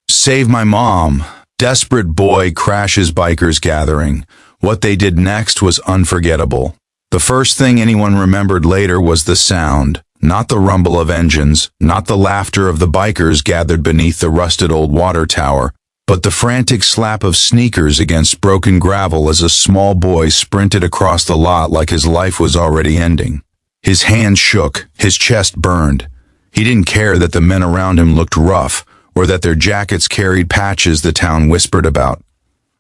Save my mom. Desperate boy crashes bikers gathering. What they did next was unforgettable. The first thing anyone remembered later was the sound, not the rumble of engines, not the laughter of the bikers gathered beneath the rusted old water tower, but the frantic slap of sneakers against broken gravel as a small boy sprinted across the lot like his life was already ending. His hands shook, his chest burned. He didn't care that the men around him looked rough, or that their jackets carried patches the town whispered about.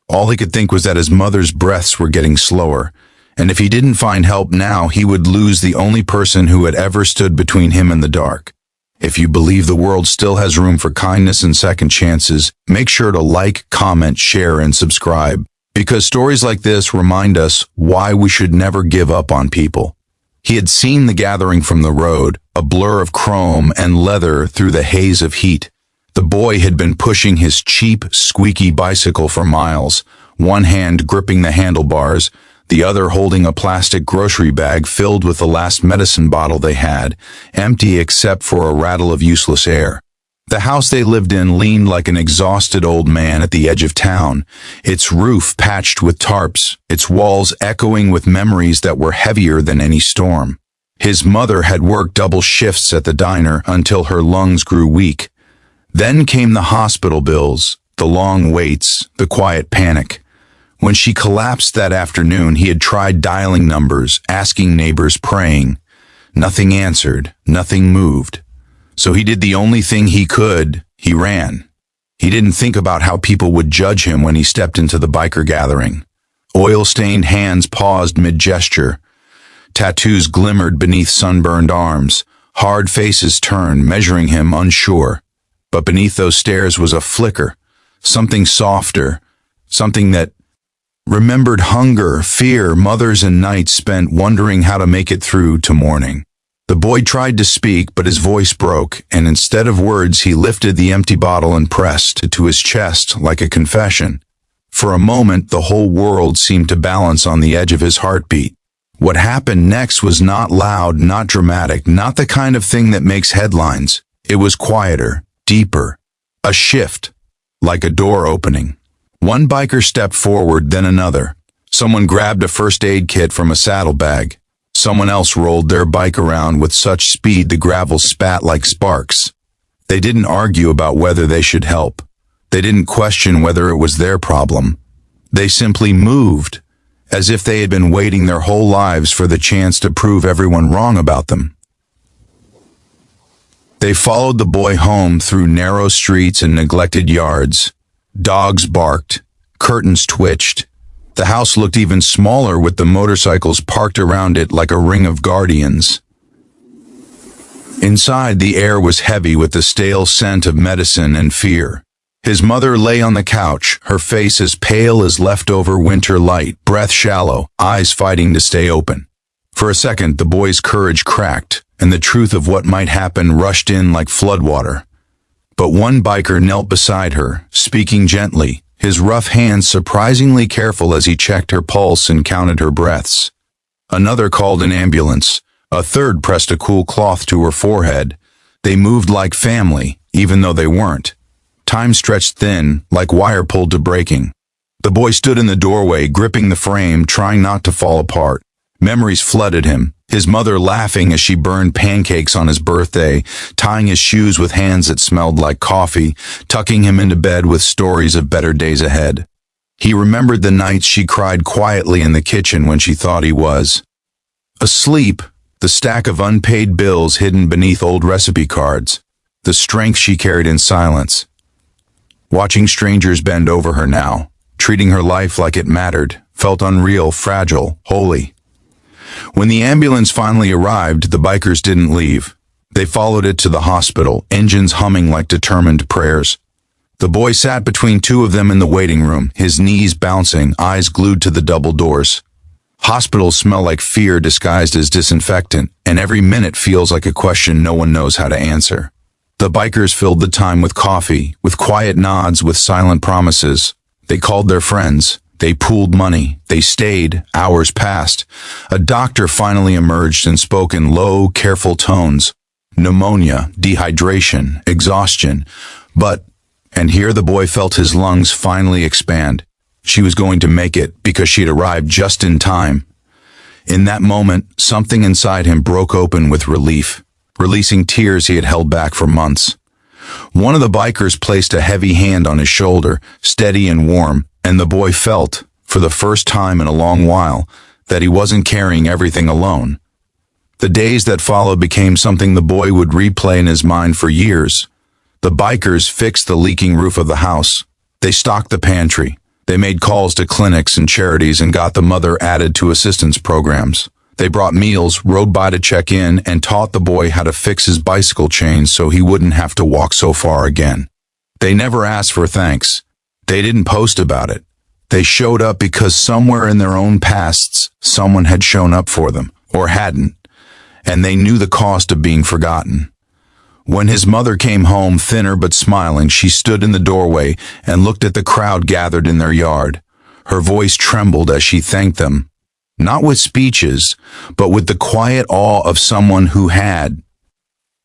All he could think was that his mother's breaths were getting slower, and if he didn't find help now, he would lose the only person who had ever stood between him and the dark. If you believe the world still has room for kindness and second chances, make sure to like, comment, share, and subscribe, because stories like this remind us why we should never give up on people. He had seen the gathering from the road, a blur of chrome and leather through the haze of heat. The boy had been pushing his cheap, squeaky bicycle for miles, one hand gripping the handlebars, the other holding a plastic grocery bag filled with the last medicine bottle they had, empty except for a rattle of useless air. The house they lived in leaned like an exhausted old man at the edge of town, its roof patched with tarps, its walls echoing with memories that were heavier than any storm. His mother had worked double shifts at the diner until her lungs grew weak. Then came the hospital bills, the long waits, the quiet panic. When she collapsed that afternoon, he had tried dialing numbers, asking neighbors, praying. Nothing answered, nothing moved. So he did the only thing he could, he ran. He didn't think about how people would judge him when he stepped into the biker gathering. Oil-stained hands paused mid-gesture. Tattoos glimmered beneath sunburned arms. Hard faces turned, measuring him unsure. But beneath those stares was a flicker, something softer, something that remembered hunger, fear, mothers and nights spent wondering how to make it through to morning. The boy tried to speak, but his voice broke, and instead of words, he lifted the empty bottle and pressed it to his chest like a confession. For a moment, the whole world seemed to balance on the edge of his heartbeat. What happened next was not loud, not dramatic, not the kind of thing that makes headlines. It was quieter, deeper, a shift, like a door opening. One biker stepped forward, then another. Someone grabbed a first aid kit from a saddlebag. Someone else rolled their bike around with such speed the gravel spat like sparks. They didn't argue about whether they should help. They didn't question whether it was their problem. They simply moved, as if they had been waiting their whole lives for the chance to prove everyone wrong about them. They followed the boy home through narrow streets and neglected yards. Dogs barked, curtains twitched. The house looked even smaller with the motorcycles parked around it like a ring of guardians. Inside, the air was heavy with the stale scent of medicine and fear. His mother lay on the couch, her face as pale as leftover winter light, breath shallow, eyes fighting to stay open. For a second, the boy's courage cracked, and the truth of what might happen rushed in like floodwater. But one biker knelt beside her, speaking gently, his rough hands surprisingly careful as he checked her pulse and counted her breaths. Another called an ambulance. A third pressed a cool cloth to her forehead. They moved like family, even though they weren't. Time stretched thin, like wire pulled to breaking. The boy stood in the doorway, gripping the frame, trying not to fall apart. Memories flooded him, his mother laughing as she burned pancakes on his birthday, tying his shoes with hands that smelled like coffee, tucking him into bed with stories of better days ahead. He remembered the nights she cried quietly in the kitchen when she thought he was asleep, the stack of unpaid bills hidden beneath old recipe cards, the strength she carried in silence. Watching strangers bend over her now, treating her life like it mattered, felt unreal, fragile, holy. When the ambulance finally arrived, the bikers didn't leave. They followed it to the hospital, engines humming like determined prayers. The boy sat between two of them in the waiting room, his knees bouncing, eyes glued to the double doors. Hospitals smell like fear disguised as disinfectant, and every minute feels like a question no one knows how to answer. The bikers filled the time with coffee, with quiet nods, with silent promises. They called their friends. They pooled money. They stayed. Hours passed. A doctor finally emerged and spoke in low, careful tones. Pneumonia, dehydration, exhaustion. But And here the boy felt his lungs finally expand. She was going to make it because she'd arrived just in time. In that moment, something inside him broke open with relief, releasing tears he had held back for months. One of the bikers placed a heavy hand on his shoulder, steady and warm, and the boy felt, for the first time in a long while, that he wasn't carrying everything alone. The days that followed became something the boy would replay in his mind for years. The bikers fixed the leaking roof of the house. They stocked the pantry. They made calls to clinics and charities and got the mother added to assistance programs. They brought meals, rode by to check in, and taught the boy how to fix his bicycle chains so he wouldn't have to walk so far again. They never asked for thanks. They didn't post about it. They showed up because somewhere in their own pasts, someone had shown up for them, or hadn't, and they knew the cost of being forgotten. When his mother came home, thinner but smiling, she stood in the doorway and looked at the crowd gathered in their yard. Her voice trembled as she thanked them, not with speeches, but with the quiet awe of someone who had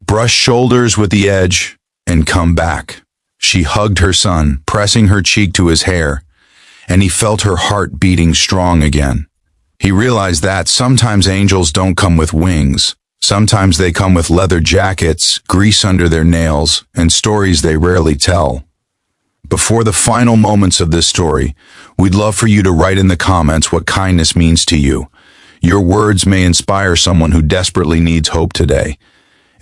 brushed shoulders with the edge and come back. She hugged her son, pressing her cheek to his hair, and he felt her heart beating strong again. He realized that sometimes angels don't come with wings. Sometimes they come with leather jackets, grease under their nails, and stories they rarely tell. Before the final moments of this story, we'd love for you to write in the comments what kindness means to you. Your words may inspire someone who desperately needs hope today.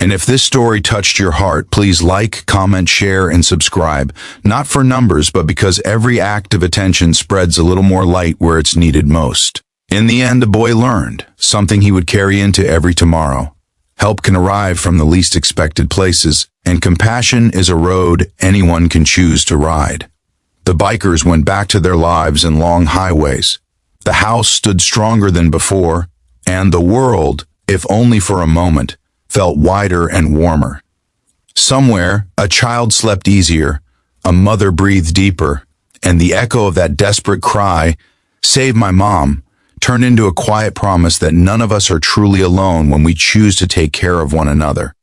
And if this story touched your heart, please like, comment, share, and subscribe. Not for numbers, but because every act of attention spreads a little more light where it's needed most. In the end, the boy learned something he would carry into every tomorrow. Help can arrive from the least expected places, and compassion is a road anyone can choose to ride. The bikers went back to their lives in long highways. The house stood stronger than before, and the world, if only for a moment, felt wider and warmer. Somewhere, a child slept easier, a mother breathed deeper, and the echo of that desperate cry, "Save my mom," turned into a quiet promise that none of us are truly alone when we choose to take care of one another.